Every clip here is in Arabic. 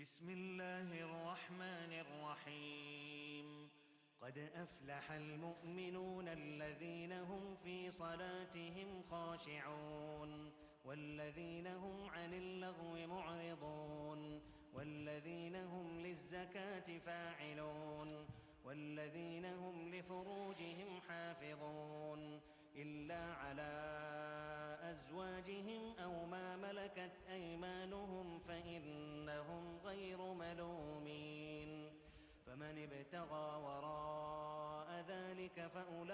بسم الله الرحمن الرحيم. قد أفلح المؤمنون الذين هم في صلاتهم خاشعون والذين هم عن اللغو معرضون والذين هم للزكاة فاعلون والذين هم لفروجهم حافظون إلا على أزواجهم أو ما ملكت أيمانهم فإنهم غير ملومين. فمن ابتغى وراء ذلك فأولئك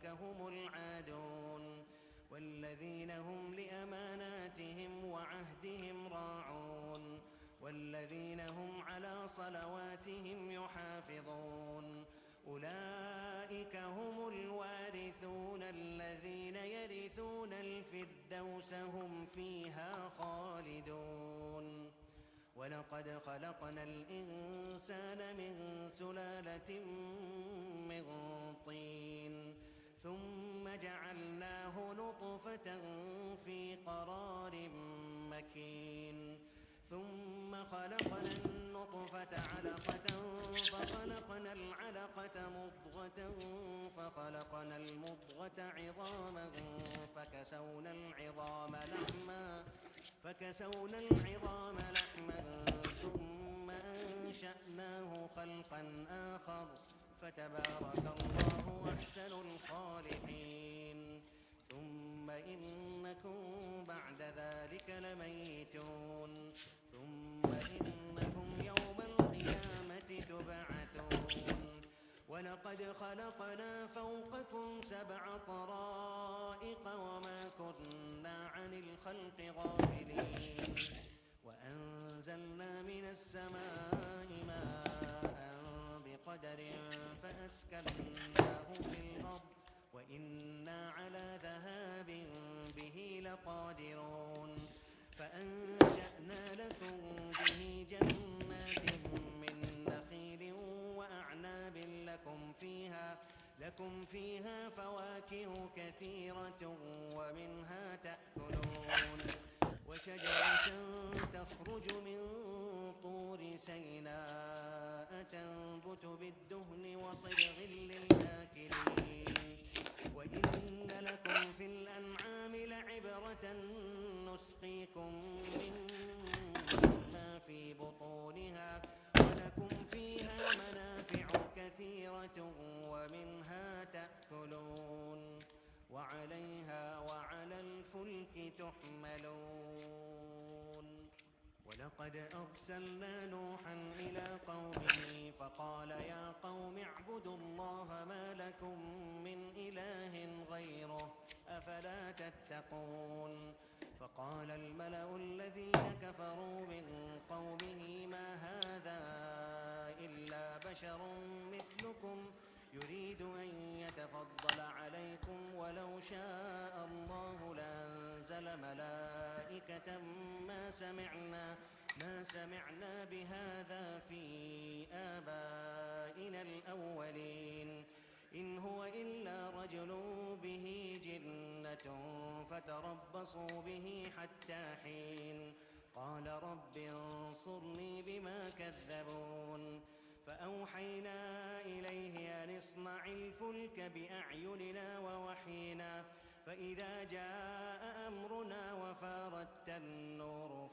هم العادون والذين هم لأماناتهم وعهدهم راعون والذين هم على صلواتهم يحافظون. أولئك هم الوارثون الذين يرثون الفردوس هم فيها خالدون. ولقد خلقنا الإنسان من سلالة من طين ثم جعلناه نطفة في قرار مكين ثم خلقنا النطفة علقة فخلقنا العلقة مضغة فخلقنا المضغة عظاما فكسونا العظام لحما ثم أنشأناه خلقا آخر فتبارك الله أحسن الخالقين. ثم إنكم بعد ذلك لميتون ثم إنكم يوم القيامة تبعثون. ولقد خلقنا فوقكم 7 طرائق وما كنا عن الخلق غافلين. وأنزلنا من السماء ماء بقدر فأسكناه في الأرض وإنا على ذهاب به لقادرون. فأنشأنا لكم به جنات من نخيل وأعناب لكم فيها فواكه كثيرة ومنها تأكلون. وشجرة تخرج من طور سيناء تنبت بالدهن وصبغ للآكلين. وإن لكم في الأنعام لعبرة نسقيكم مما في بطونها ولكم فيها منافع كثيرة ومنها تأكلون وعليها وعلى الفلك تحملون. ولقد أرسلنا نوحا إلى قومه فقال يا قوم اعبدوا الله ما لكم من إله غيره أفلا تتقون. فقال الملأ الذين كفروا من قومه ما هذا إلا بشر مثلكم يريد أن يتفضل عليكم ولو شاء الله لأنزل ملائكة ما سمعنا بهذا في آبائنا الأولين إن هو إلا رجل به جنة فتربصوا به حتى حين. قال رب انصرني بما كذبون. فأوحينا إليه أن اصنع الفلك بأعيننا ووحينا فإذا جاء أمرنا وفاردت النور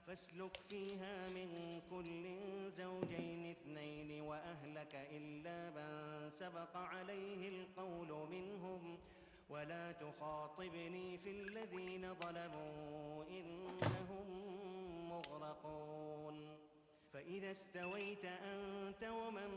فاسلك فيها من كل زوجين 2 وأهلك إلا من سبق عليه القول منهم ولا تخاطبني في الذين ظلموا إنهم مغرقون. فإذا استويت أنت ومن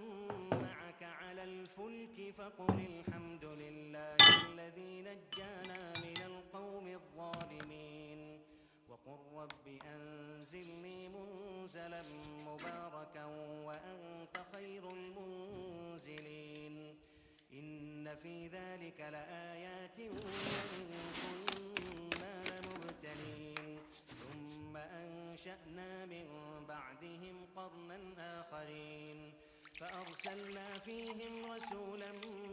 معك على الفلك فقل الحمد لله الذي نجانا من القوم الظالمين وقل رب أنزلني منزلا مباركا وأنت خير المنزلين. إن في ذلك لآيات وإن كنا لمبتلين. ثم أنشأنا من بعدهم قرنا آخرين فأرسلنا فيهم رسولا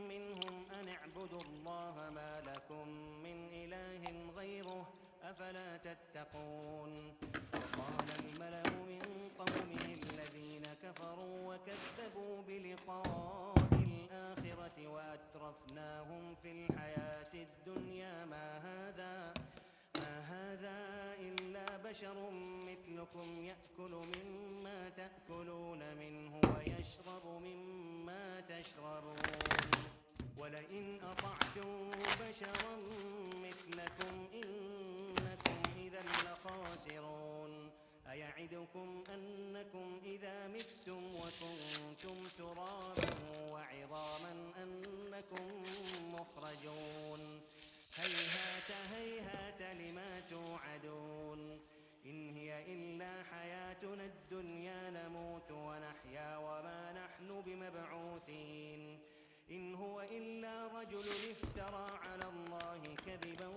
منهم أن اعبدوا الله ما لكم من إله غيره أفلا تتقون وقال الملأ من قومه الذين كفروا وكذبوا بلقاء الآخرة وأترفناهم في الحياة الدنيا ما هذا إلا بشر مثلكم يأكل مما تأكلون منه ويشرب مما تشربون ولئن أطعتم بشرا مثلكم إنكم إذا لخاسرون أيعدكم أنكم إذا متم وكنتم ترابا وعظاما أنكم مخرجون هيهات هيهات لما توعدون إن هي إلا حياتنا الدنيا نموت ونحيا وما نحن بمبعوثين إن هو إلا رجل افترى على الله كذبا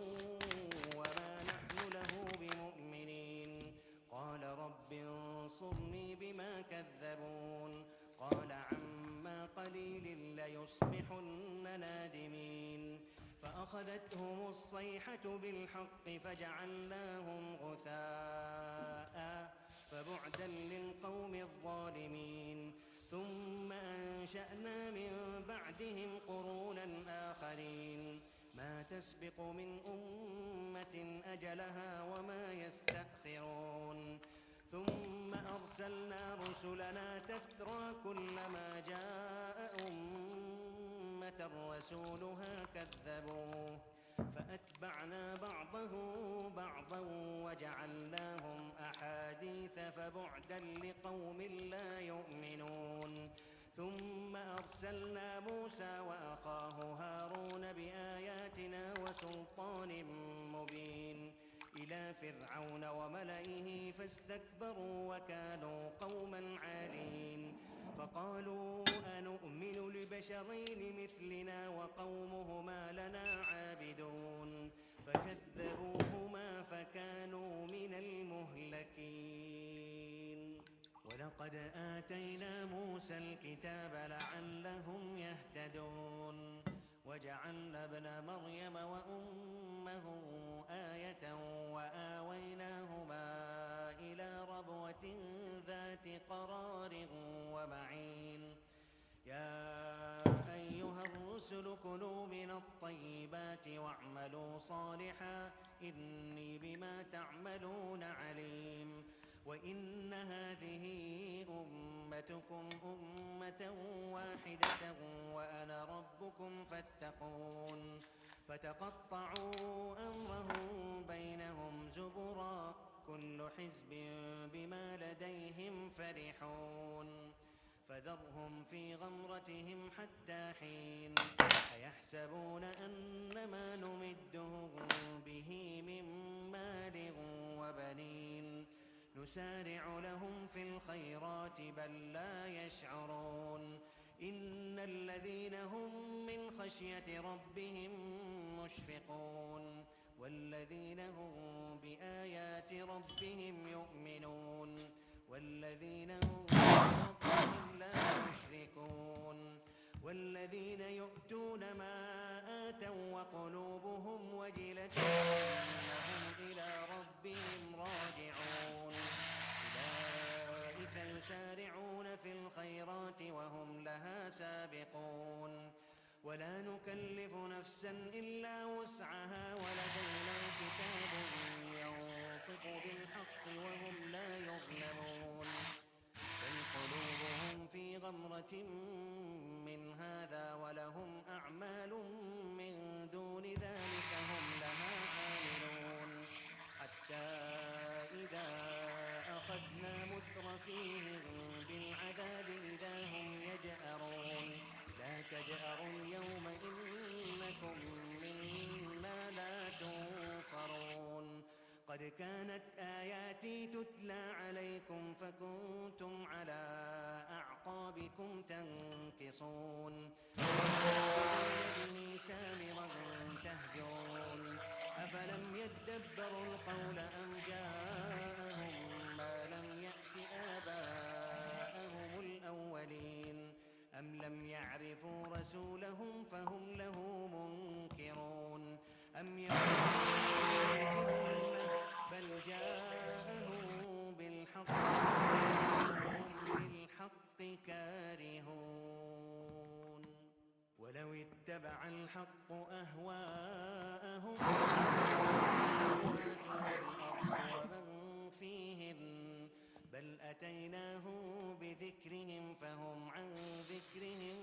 وما نحن له بمؤمنين قال رب انصرني بما كذبون قال عما قليل ليصبحن نادمين فأخذتهم الصيحة بالحق فجعلناهم غثاء فبعدا للقوم الظالمين ثم أنشأنا من بعدهم قرونا آخرين ما تسبق من أمة أجلها وما يستأخرون ثم أرسلنا رسلنا تترى كلما جاء أمة رسولها كذبوه فأتبعنا بعضهم بعضا وجعلناهم أحاديث فبعدا لقوم لا يؤمنون ثم أرسلنا موسى وأخاه هارون بآياتنا وسلطان مبين إلى فرعون وملئه فاستكبروا وكانوا قوما عالين فقالوا أنؤمن لبشرين مثلنا وقومهما لنا عابدون فكذبوهما فكانوا من المهلكين ولقد آتينا موسى الكتاب لعلهم يهتدون وجعلنا ابن مريم وأمه آية وآويناهما إلى ربوة ذات قرار ومعين يا أيها الرسل كلوا من الطيبات واعملوا صالحا إني بما تعملون عليم وإن هذه أمتكم أمة واحدة وأنا ربكم فاتقون فتقطعوا أمرهم بينهم زبرا كل حزب بما لديهم فرحون فذرهم في غمرتهم حتى حين أيحسبون أنما نمدهم به من مال وبنين نسارع لهم في الخيرات بل لا يشعرون إن الذين هم من خشية ربهم مشفقون والذين هم بآيات ربهم يؤمنون والذين هم بربهم لا يشركون والذين يؤتون ما آتوا وقلوبهم وجلة أنهم إلى ربهم راجعون أولئك يسارعون في الخيرات وهم لها سابقون ولا نكلف نفسا إلا وسعها ولدينا كتاب ينطق بالحق وهم لا يظلمون بل قلوبهم في غمرة من هذا ولهم أعمال من دون ذلك هم لها عاملون حتى إذا أخذنا مترفيهم بالعذاب إذا هم يجأرون لا تجأروا اليوم إنكم منا لا تنصرون قد كانت آياتي تتلى عليكم فكنتم على أعقابكم تنكصون به سامرا تهجرون أفلم يدبروا القول أم جاءهم ما لم يأت آباءهم الأولين أم لم يعرفوا رسولهم فهم له منكرون أم يقولون واتبع الحق أهواءهم ومن فيهن بل أتيناهم بذكرهم فهم عن ذكرهم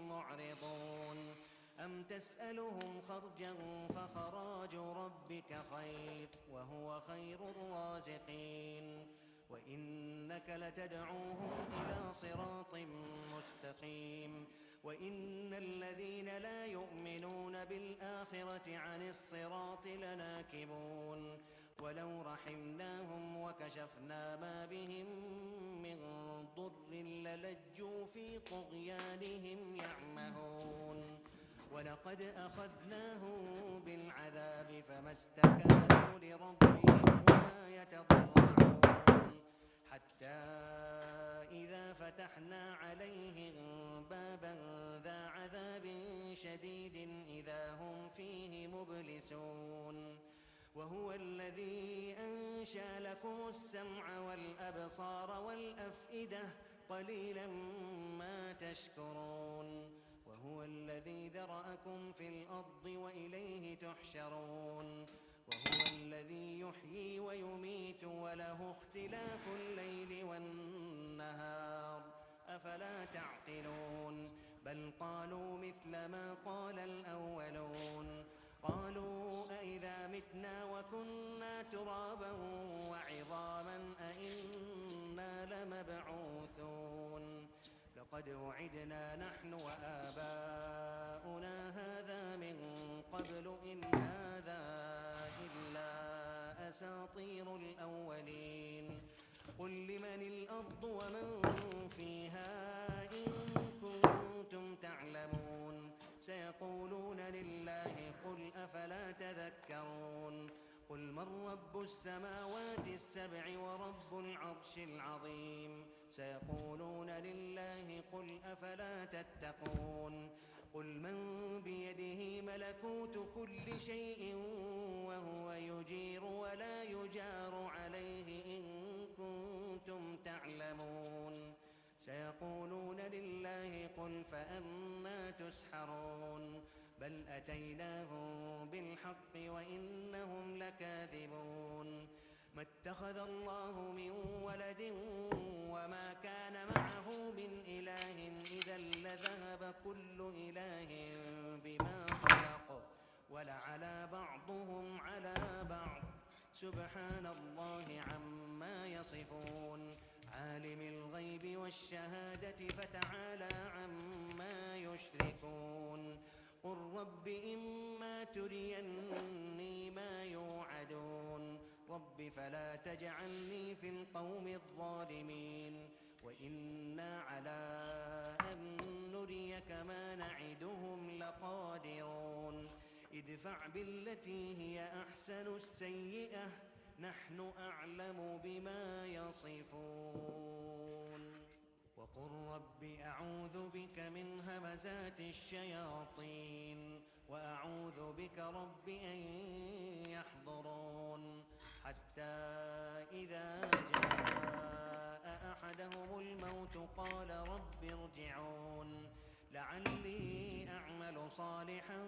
معرضون أم تسألهم خرجا فخراج ربك خير وهو خير الرازقين وإنك لتدعوهم إلى صراط مستقيم وإن الذين لا يؤمنون بالآخرة عن الصراط لناكبون ولو رحمناهم وكشفنا ما بهم من ضر للجوا في طغيانهم يعمهون ولقد أخذناهم بالعذاب فما استكانوا لربهم وما يتضرعون حتى إذا فتحنا عليهم بابا ذا عذاب شديد إذا هم فيه مبلسون وهو الذي أنشأ لكم السمع والأبصار والأفئدة قليلا ما تشكرون وهو الذي ذرأكم في الأرض وإليه تحشرون وهو الذي يحيي ويميت وله اختلاف الليل والنهار أفلا تعقلون بل قالوا مثل ما قال الأولون قالوا أئذا متنا وكنا ترابا وعظاما أئنا لمبعوثون لقد وعدنا نحن وآباؤنا هذا من قبل إن هذا إلا أساطير الأولين قل لمن الأرض ومن فيها إن كنتم تعلمون سيقولون لله قل أفلا تذكرون قل من رب السماوات السبع ورب العرش العظيم سيقولون لله قل أفلا تتقون قل من بيده ملكوت كل شيء وهو يجير ولا يجار عليه إن كنتم تعلمون سيقولون لله قل فأنى تسحرون بل أتيناهم بالحق وإنهم لكاذبون ما اتخذ الله من ولد وما كان معه من إله إذا لذهب كل إله بما خلق ولعلى بعضهم على بعض سبحان الله عما يصفون عالم الغيب والشهادة فتعالى عما يشركون قل رب إما تريني ما يوعدون رب فلا تجعلني في القوم الظالمين وإنا على أن نريك ما نعدهم لقادرون ادفع بالتي هي أحسن السيئة نحن أعلم بما يصفون وقل رب أعوذ بك من همزات الشياطين وأعوذ بك رب أن يحضرون حتى إذا جاء أحدهم الموت قال رب ارجعون لعلي أعمل صالحا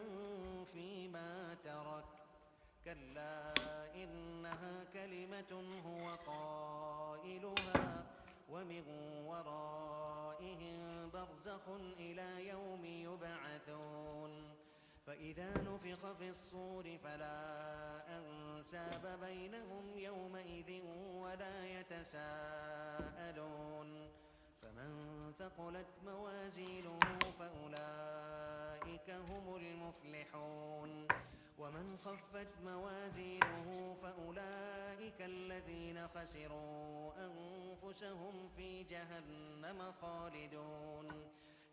فيما تركت كلا إنها كلمة هو قائلها ومن ورائهم برزخ إلى يوم يبعثون فإذا نفخ في الصور فلا أنساب بينهم يومئذ ولا يتساءلون فمن ثقلت موازينه فأولئك هم المفلحون ومن خفت موازينه فأولئك الذين خسروا أنفسهم في جهنم خالدون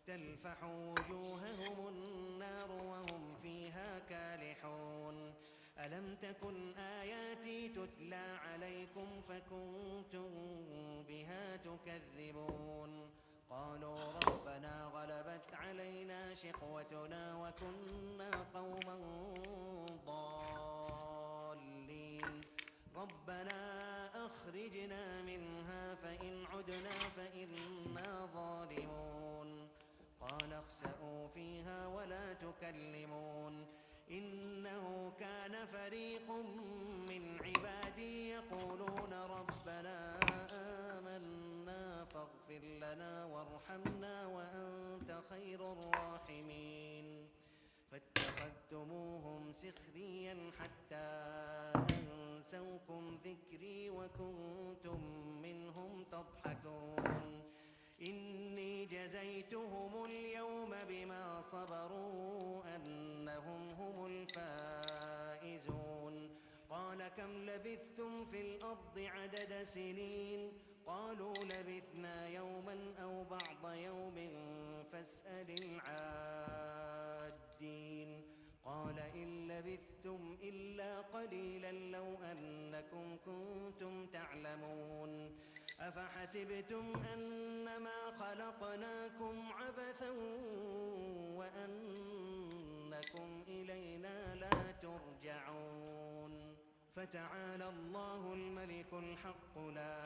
تلفح وجوههم النار وهم فيها كالحون ألم تكن آياتي تتلى عليكم فكنتم بها تكذبون قالوا ربنا غلبت علينا شقوتنا وكنا قوما ضالين ربنا أخرجنا منها فإن عدنا فإنا ظالمون قال اخسئوا فيها ولا تكلمون إنه كان فريق من عبادي يقولون ربنا آمنا فاغفر لنا وارحمنا وأنت خير الراحمين فاتخذتموهم سخريا حتى أنسوكم ذكري وكنتم منهم تضحكون إني جزيتهم اليوم بما صبروا أنهم هم الفائزون قال كم لبثتم في الأرض عدد سنين قالوا لبثنا يوما أو بعض يوم فاسأل العادين قال إن لبثتم إلا قليلا لو أنكم كنتم تعلمون أفحسبتم أنما خلقناكم عبثا وأنكم إلينا لا ترجعون فتعالى الله الملك الحق لا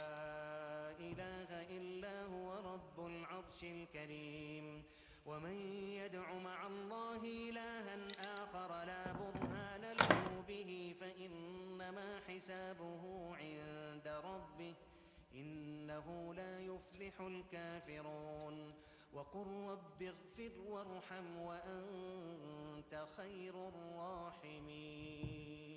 إله إلا هو رب العرش الكريم ومن يدع مع الله إلها آخر لا برهان له به فإنما حسابه عند ربه إنه لا يفلح الكافرون وقل رب اغفر وارحم وأنت خير الراحمين